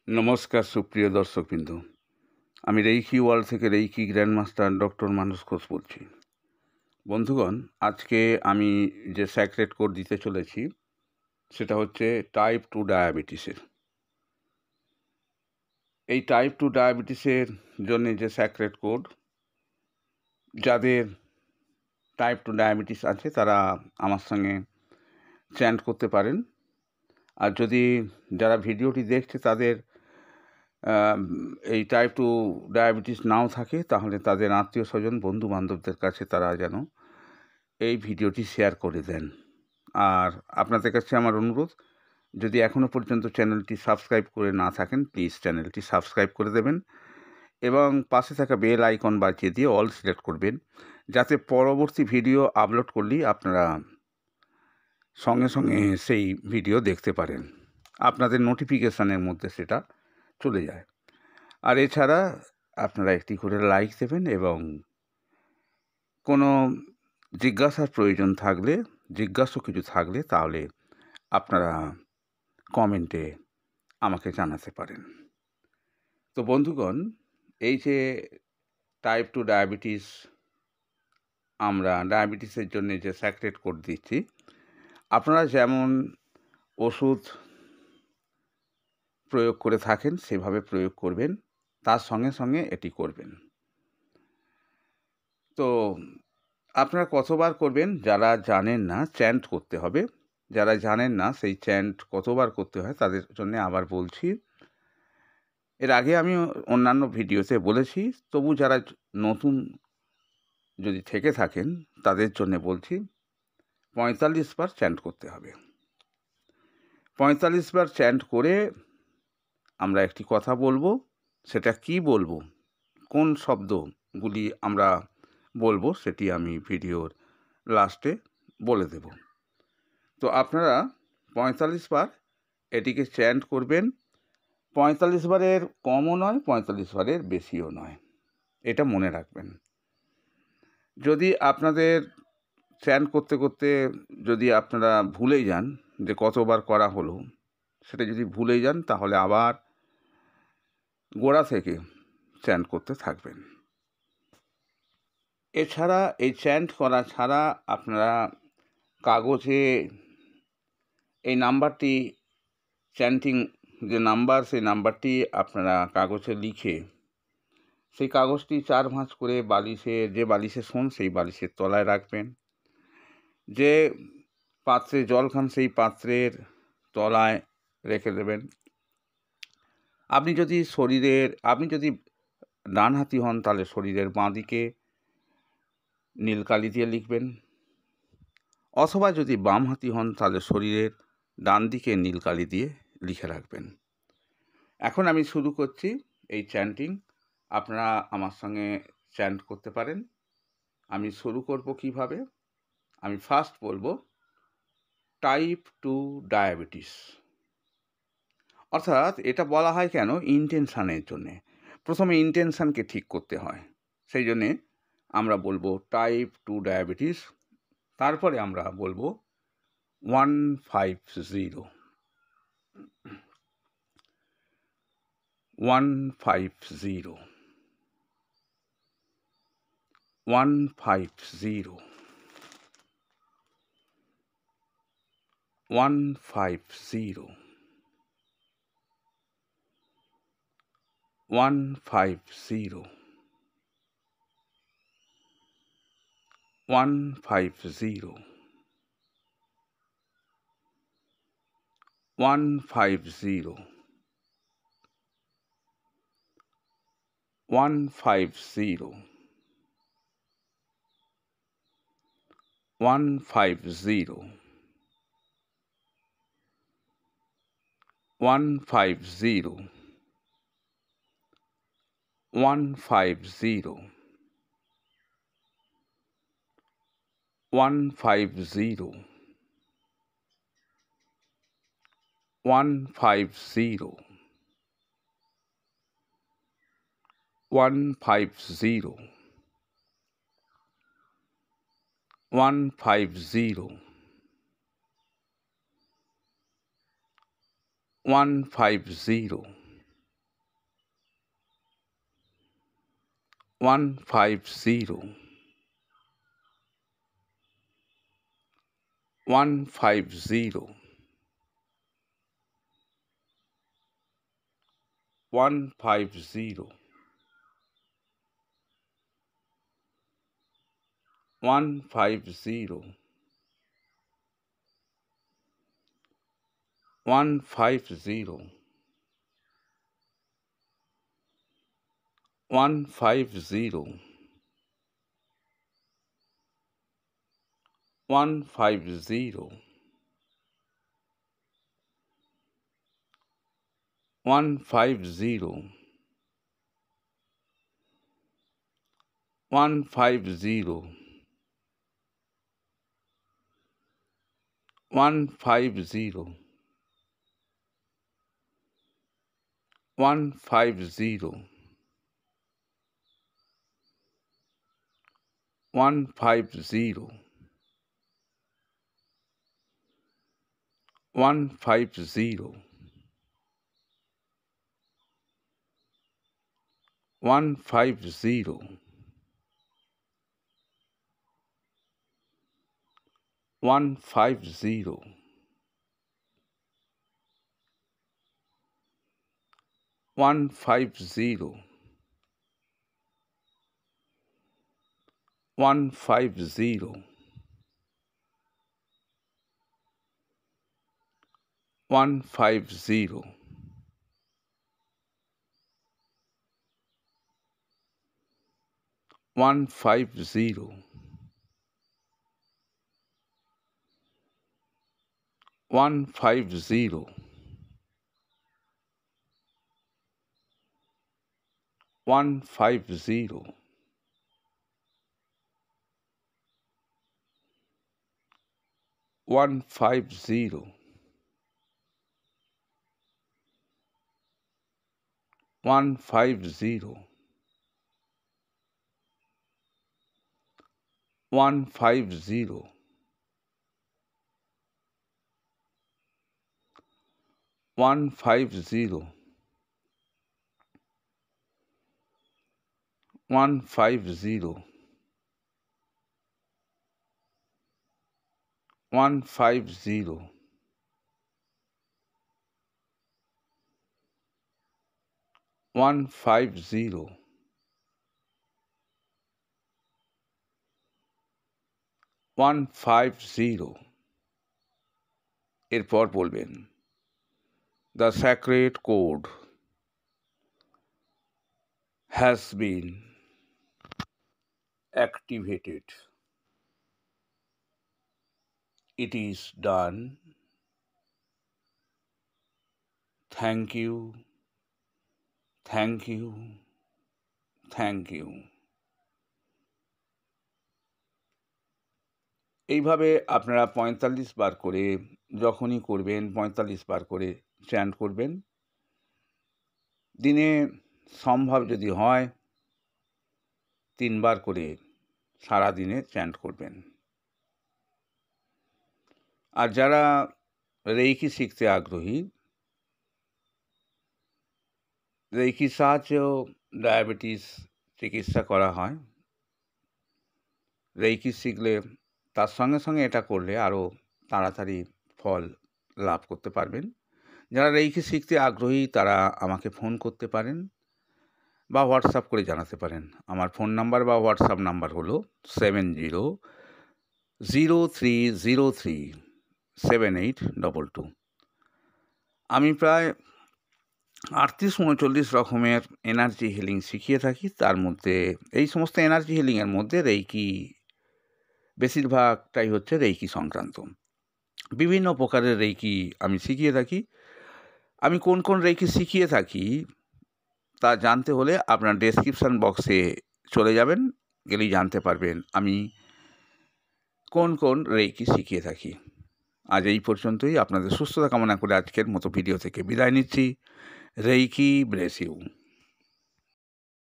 নমস্কার সুপ্রিয় দর্শকবৃন্দ। আমি রেইকি ওয়ার্ল্ড থেকে রেইকি গ্র্যান্ডমাস্টার ডক্টর মানস ঘোষ বলছি। বন্ধুগণ, আজকে আমি যে স্যাক্রেড কোড দিতে চলেছি সেটা হচ্ছে টাইপ 2 ডায়াবেটিসের। এই টাইপ 2 ডায়াবেটিসের জন্য যে স্যাক্রেড কোড, যাদের টাইপ 2 ডায়াবেটিস আছে তারা আমার সঙ্গে চ্যান্ট করতে পারেন। আর যদি যারা ভিডিওটি দেখছে তাদের এই টাইপ 2 ডায়াবেটিস নাও থাকে, তাহলে তাদের আত্মীয় স্বজন বন্ধু বান্ধবদের কাছে তারা যেন এই ভিডিওটি শেয়ার করে দেন। আর আপনাদের কাছে আমার অনুরোধ, যদি এখনও পর্যন্ত চ্যানেলটি সাবস্ক্রাইব করে না থাকেন, প্লিজ চ্যানেলটি সাবস্ক্রাইব করে দেবেন এবং পাশে থাকা বেল আইকন বাজিয়ে দিয়ে অল সিলেক্ট করবেন, যাতে পরবর্তী ভিডিও আপলোড করলেই আপনারা সঙ্গে সঙ্গে সেই ভিডিও দেখতে পারেন, আপনাদের নোটিফিকেশানের মধ্যে সেটা চলে যায়। আর এছাড়া আপনারা একটি করে লাইক দেবেন এবং কোনো জিজ্ঞাসার প্রয়োজন থাকলে, জিজ্ঞাসা কিছু থাকলে তাহলে আপনারা কমেন্টে আমাকে জানাতে পারেন। তো বন্ধুগণ, এই যে টাইপ 2 ডায়াবেটিস, আমরা ডায়াবেটিসের জন্য যে স্যাক্রেড কোড দিচ্ছি, আপনারা যেমন ওষুধ প্রয়োগ করে থাকেন সেভাবে প্রয়োগ করবেন, তার সঙ্গে সঙ্গে এটি করবেন। তো আপনারা কতবার করবেন, যারা জানেন না চ্যান্ট করতে হবে, যারা জানেন না সেই চ্যান্ট কতবার করতে হয় তাদের জন্য আবার বলছি। এর আগে আমি অন্যান্য ভিডিওতে বলেছি, তবু যারা নতুন যদি থেকে থাকেন তাদের জন্য বলছি, 45 বার চ্যান্ট করতে হবে। 45 বার চ্যান্ট করে আমরা একটি কথা বলবো। সেটা কি বলবো, কোন শব্দগুলি আমরা বলবো, সেটি আমি ভিডিওর লাস্টে বলে দেব। তো আপনারা 45 বার এটিকে চ্যান্ট করবেন। 45 বারের কমও নয়, 45 বারের বেশিও নয়, এটা মনে রাখবেন। যদি আপনাদের চ্যান্ট করতে করতে যদি আপনারা ভুলেই যান যে কতবার করা হলো, সেটা যদি ভুলেই যান তাহলে আবার গোড়া থেকে চ্যান্ট করতে থাকবেন। এছাড়া এই চ্যান্ট করা ছাড়া আপনারা কাগজে এই নাম্বারটি, চ্যান্টিং যে নাম্বার, সেই নাম্বারটি আপনারা কাগজে লিখে সেই কাগজটি 4 ভাঁজ করে যে বালিশে শোন সেই বালিশের তলায় রাখবেন। যে পাত্রে জল খান সেই পাত্রের তলায় রেখে দেবেন। আপনি যদি ডানহাতি হন তাহলে শরীরের বাঁ দিকে নীল কালি দিয়ে লিখবেন, অথবা যদি বামহাতি হন তাহলে শরীরের ডান দিকে নীল কালি দিয়ে লিখে রাখবেন। এখন আমি শুরু করছি এই চ্যান্টিং। আপনারা আমার সঙ্গে চ্যান্ট করতে পারেন। আমি শুরু করব কিভাবে। আমি ফার্স্ট বলবো টাইপ 2 ডায়াবেটিস। অর্থাৎ এটা বলা হয় কেন, ইন্টেনশানের জন্যে। প্রথমে ইন্টেনশানকে ঠিক করতে হয়, সেই জন্যে আমরা বলবো টাইপ 2 ডায়াবেটিস। তারপরে আমরা বলবো 150 150 150 150 150 150 150 150 150 150 150 150 150 150 150 150 150 150 150 150 150 150 150 150 150 150 150 150 150 150 150 150 150 150 150 150 150 150 150 150 150 150 150 150 150 এরপর বলবেন the sacred code has been activated. It is done. Thank you. Thank you. Thank you. এইভাবে আপনারা 45 বার করে যখনই করবেন 45 বার করে চ্যান্ট করবেন। দিনে সম্ভব যদি হয় 3 বার করে সারা দিনে চ্যান্ট করবেন। আর যারা রেইকি শিখতে আগ্রহী, রেইকির সাহায্যেও ডায়াবেটিস চিকিৎসা করা হয়। রেইকি শিখলে তার সঙ্গে সঙ্গে এটা করলে আরও তাড়াতাড়ি ফল লাভ করতে পারবেন। যারা রেইকি শিখতে আগ্রহী তারা আমাকে ফোন করতে পারেন বা হোয়াটসঅ্যাপ করে জানাতে পারেন। আমার ফোন নাম্বার বা হোয়াটসঅ্যাপ নাম্বার হলো 7003037822। আমি প্রায় 38-39 রকমের এনার্জি হিলিং শিখিয়ে থাকি। তার মধ্যে এই সমস্ত এনার্জি হিলিংয়ের মধ্যে রেইকি বেশিরভাগটাই হচ্ছে রেইকি সংক্রান্ত। বিভিন্ন প্রকারের রেইকি আমি শিখিয়ে থাকি। আমি কোন কোন রেইকি শিখিয়ে থাকি তা জানতে হলে আপনার ডেসক্রিপশান বক্সে চলে যাবেন, গেলেই জানতে পারবেন আমি কোন কোন রেইকি শিখিয়ে থাকি। আজ এই পর্যন্তই। আপনাদের সুস্থতা কামনা করে আজকের মতো ভিডিও থেকে বিদায় নিচ্ছি। Reiki bless you.